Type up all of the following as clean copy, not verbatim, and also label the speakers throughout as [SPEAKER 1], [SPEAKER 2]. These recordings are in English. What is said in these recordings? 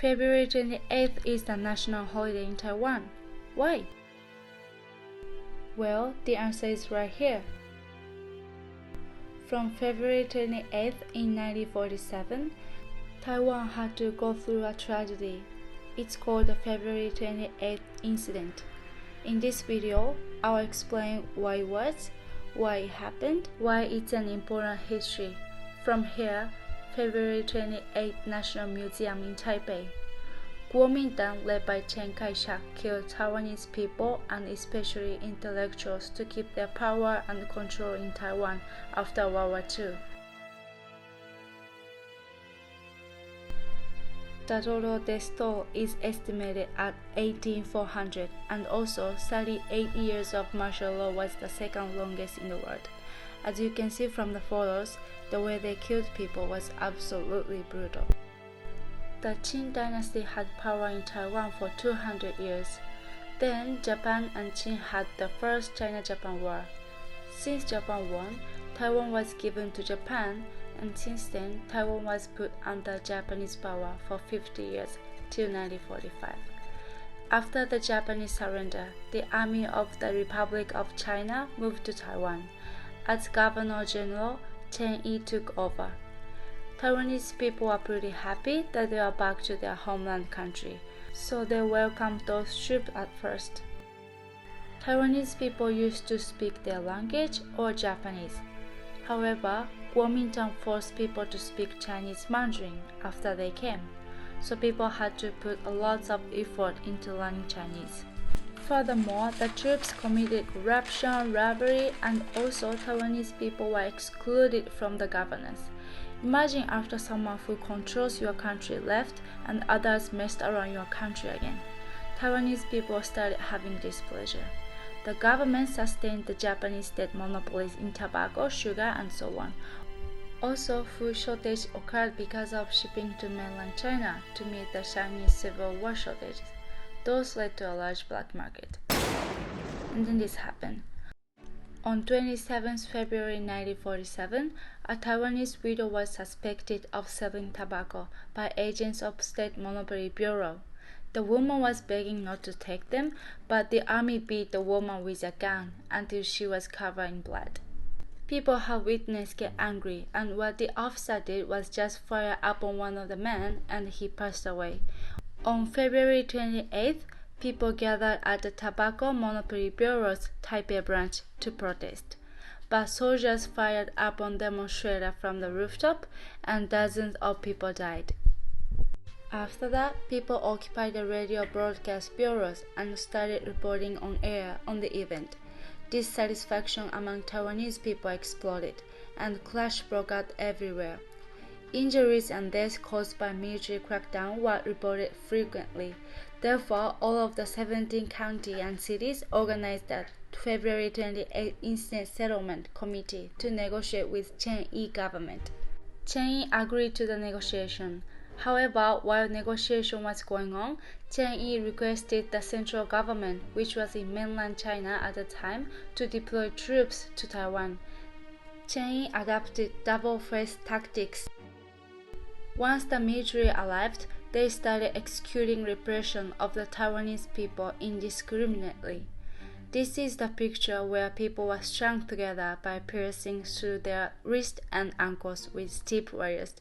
[SPEAKER 1] February 28th is the national holiday in Taiwan. Why? Well, the answer is right here. From February 28th in 1947, Taiwan had to go through a tragedy. It's called the February 28th incident. In this video, I'll explain why it was, why it happened, why it's an important history. From here, February 28th National Museum in Taipei. Kuomintang led by Chiang Kai-shek killed Taiwanese people and especially intellectuals to keep their power and control in Taiwan after World War II. The total death toll is estimated at 18,400, and also 38 years of martial law was the second longest in the world. As you can see from the photos, the way they killed people was absolutely brutal. The Qing dynasty had power in Taiwan for 200 years. Then Japan and Qing had the first China-Japan War. Since Japan won, Taiwan was given to Japan, and since then Taiwan was put under Japanese power for 50 years till 1945. After the Japanese surrender, the army of the Republic of China moved to Taiwan. As Governor General, Chen Yi took over. Taiwanese people were pretty happy that they were back to their homeland country, so they welcomed those troops at first. Taiwanese people used to speak their language or Japanese. However, Kuomintang forced people to speak Chinese Mandarin after they came, so people had to put a lot of effort into learning Chinese. Furthermore, the troops committed corruption, robbery, and also Taiwanese people were excluded from the governance. Imagine after someone who controls your country left and others messed around your country again. Taiwanese people started having displeasure. The government sustained the Japanese state monopolies in tobacco, sugar, and so on. Also, food shortage occurred because of shipping to mainland China to meet the Chinese Civil War shortages. Those led to a large black market. And then this happened. On 27 February 1947, a Taiwanese widow was suspected of selling tobacco by agents of State Monopoly Bureau. The woman was begging not to take them, but the army beat the woman with a gun until she was covered in blood. People who witnessed get angry, and what the officer did was just fire upon one of the men, and he passed away. On February 28th, people gathered at the Tobacco Monopoly Bureau's Taipei branch to protest, but soldiers fired upon demonstrators from the rooftop, and dozens of people died. After that, people occupied the radio broadcast bureaus and started reporting on air on the event. Dissatisfaction among Taiwanese people exploded, and clash broke out everywhere. Injuries and deaths caused by military crackdown were reported frequently. Therefore, all of the 17 counties and cities organized the February 28 Incident Settlement Committee to negotiate with Chen Yi government. Chen Yi agreed to the negotiation. However, while negotiation was going on, Chen Yi requested the central government, which was in mainland China at the time, to deploy troops to Taiwan. Chen Yi adopted double-faced tactics. Once the military arrived, they started executing repression of the Taiwanese people indiscriminately. This is the picture where people were strung together by piercing through their wrists and ankles with steep wires.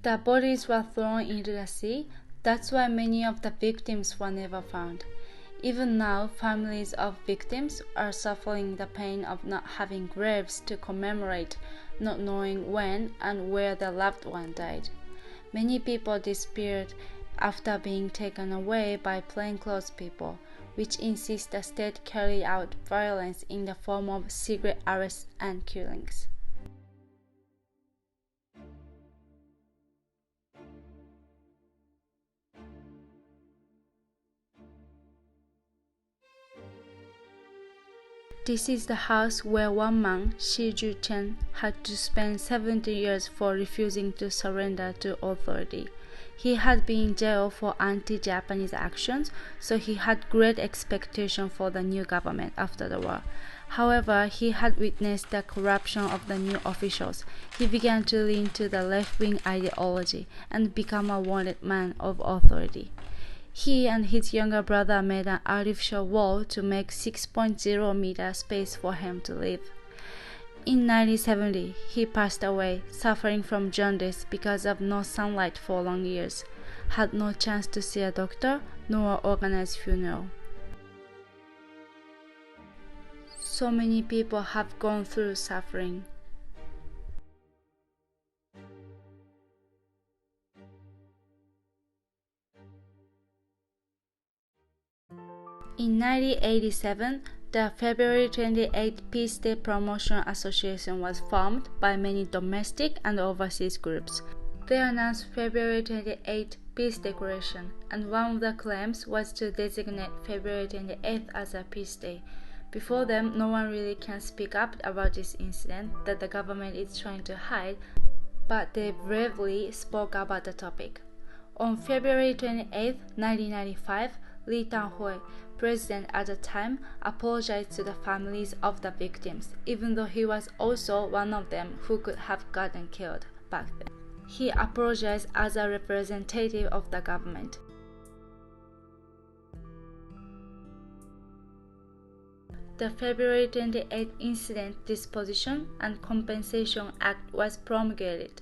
[SPEAKER 1] The bodies were thrown into the sea. That's why many of the victims were never found. Even now, families of victims are suffering the pain of not having graves to commemorate, not knowing when and where their loved one died. Many people disappeared after being taken away by plainclothes people, which insist the state carry out violence in the form of secret arrests and killings. This is the house where one man, Shi Ju-chen, had to spend 70 years for refusing to surrender to authority. He had been in jail for anti-Japanese actions, so he had great expectation for the new government after the war. However, he had witnessed the corruption of the new officials. He began to lean to the left-wing ideology and become a wanted man of authority. He and his younger brother made an artificial wall to make 6.0 meter space for him to live. In 1970, he passed away, suffering from jaundice because of no sunlight for long years, had no chance to see a doctor nor organize funeral. So many people have gone through suffering. In 1987, the February 28 Peace Day Promotion Association was formed by many domestic and overseas groups. They announced February 28 Peace Declaration, and one of the claims was to designate February 28th as a peace day. Before them, no one really can speak up about this incident that the government is trying to hide, but they bravely spoke about the topic. On February 28, 1995, Lee Tang-hui, president at the time, apologized to the families of the victims, even though he was also one of them who could have gotten killed back then. He apologized as a representative of the government. The February 28 Incident Disposition and Compensation Act was promulgated,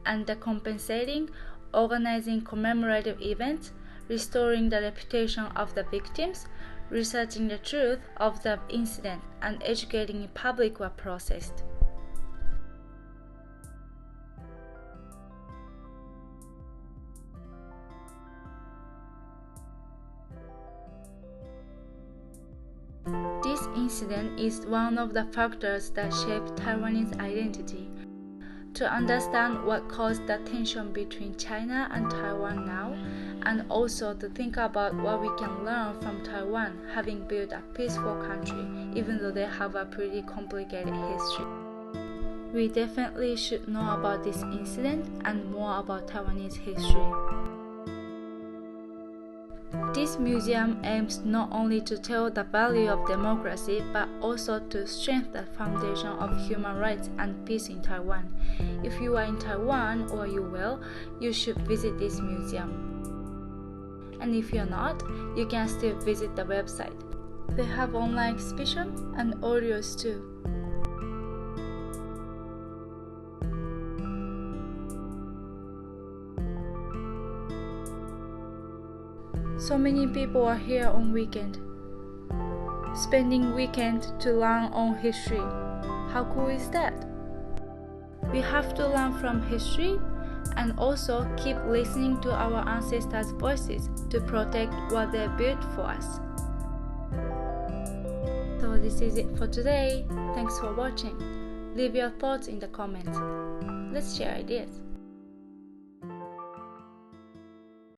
[SPEAKER 1] and the compensating, organizing commemorative events, restoring the reputation of the victims, researching the truth of the incident, and educating the public were processed. This incident is one of the factors that shaped Taiwanese identity. To understand what caused the tension between China and Taiwan now, and also to think about what we can learn from Taiwan having built a peaceful country, even though they have a pretty complicated history. We definitely should know about this incident and more about Taiwanese history. This museum aims not only to tell the value of democracy, but also to strengthen the foundation of human rights and peace in Taiwan. If you are in Taiwan or you will, you should visit this museum. And if you're not, you can still visit the website. They have online exhibition and audios too. So many people are here on weekend, spending weekend to learn on history. How cool is that? We have to learn from history and also keep listening to our ancestors' voices to protect what they built for us. So this is it for today. Thanks for watching. Leave your thoughts in the comments. Let's share ideas.